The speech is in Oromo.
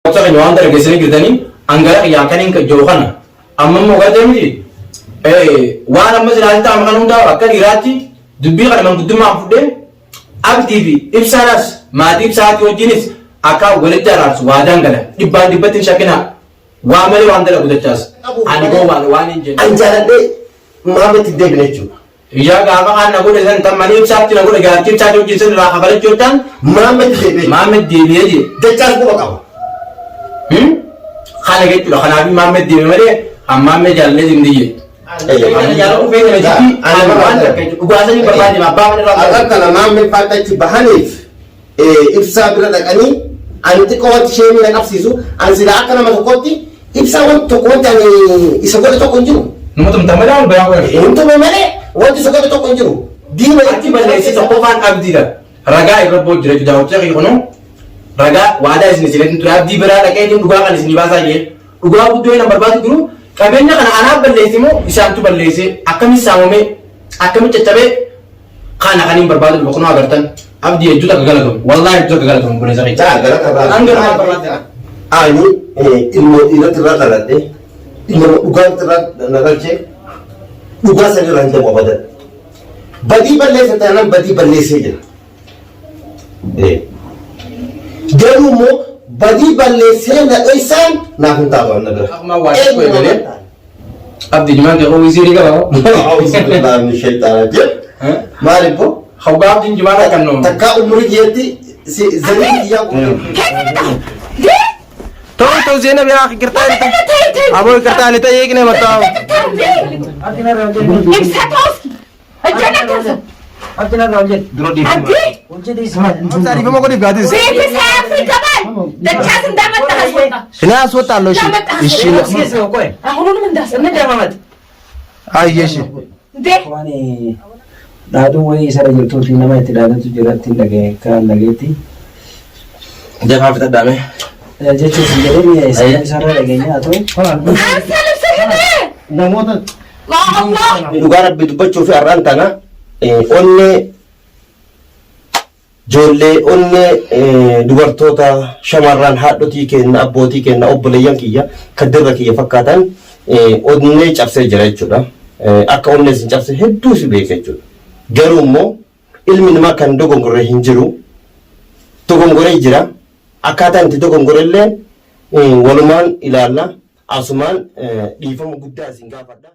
Saya nyuan dari gesini kita ni anggaran yang kan yang kejauhan. Amma mau kata ni, wana masih nanti amakan unda akan irati, dubi kan memang kudu mampu deh. Abdi ibsaras, mati ibsarat yo jenis, akak boleh jarak suadang kan. Dibatin syakina, wameli wandera kudu cas. Ani go wani jenis. Anjaran deh, mama tidak belajar. Iya gak apa kan aku desain tamani ibsarat aku lagi arti ibsarat yo jenis lah kabar jodan. Mama tidak belajar. Mama dia aja. Decar gua kau. Khana gitu loh, khana abi mama dia mana? Amma jalan zindagi. Jalan aku pengen jadi. Gua asal ni berbanding apa mana? Agar kalau mama patah cibahanif, ibsa berada kani, anti kau ciri nak absisu, ansi dah akan nama koti, ibsa untuk koti ni isogol itu kunjung. Nomor teman-teman dah bayang aku. Untuk mana? Waktu isogol itu kunjung. Di mana? Arti balesi sokovan abdi dah. Raga ikut bol jadi jauh cakap ikono. Raga wadah sini sini tu abdi berada kayak dia juga kan sini bahasa dia. Juga aku tu yang berbahasa dulu. Kabinnya kan anak balesi mu isam tu balesi. Akan isam me, akan mencapai kan akan berbahasa dulu. Kono agartan abdi itu tak gagal tu. Wallahi itu gagal tu. Boleh saya cakap. Angger apa berbahasa? Ini ilmu terang terang deh. Ilmu ugan terang terang cek. Ugan saja lancar muabat. Badi balesi tanam badi balesi je. Jarumu badi balesi na isan na hunta ba na. Aku mau wajib kau beli. Abdi cuma dia kau isi dia kau. Auzubillahi minasyaitanir rajim. Mari po. Kau abdi cuma nak kan nom. Takka umuri jeti si zani dia. तो ज़ेनब यहाँ की करता है अब वो करता नहीं था ये कि नहीं बताओ एक साथ उसकी अचानक कैसे Artinya Raujat. Kunci di sana. सारी फिल्मों को दिखा दी Baby saya Afrika man dacas ndamat tahaswata ini aswata lo shi ishi Sisi kau eh. ahulun mendas Ini dia Mamat. ah iya shi de Wani daadu wayii isa jirtu fi nama itti dhaadatu jiratti kan dhageetti. jangan kita dame Jechuun si jedhee isarra dhageenya haa ta'u. asal sahine Namoota ma Allah dhugaa rabbi dubbachuu fi har'aan tana onne ijoollee onne dubartoota shamarran haadhotii kenna abbootii kenna obboleeyyan kiyya kaddirra kiyya fakkaatan onne cabsee jira jechuudha. Akka onne sin cabse hedduu si beeka jechuudha. Garuu immoo ilmi namaa kan dogongorre hin jiru. Dogongoree jira. Akkaataan itti dogongorellee walumaan ilaalla. Asumaan dhiifama guddaa isin gaafadha.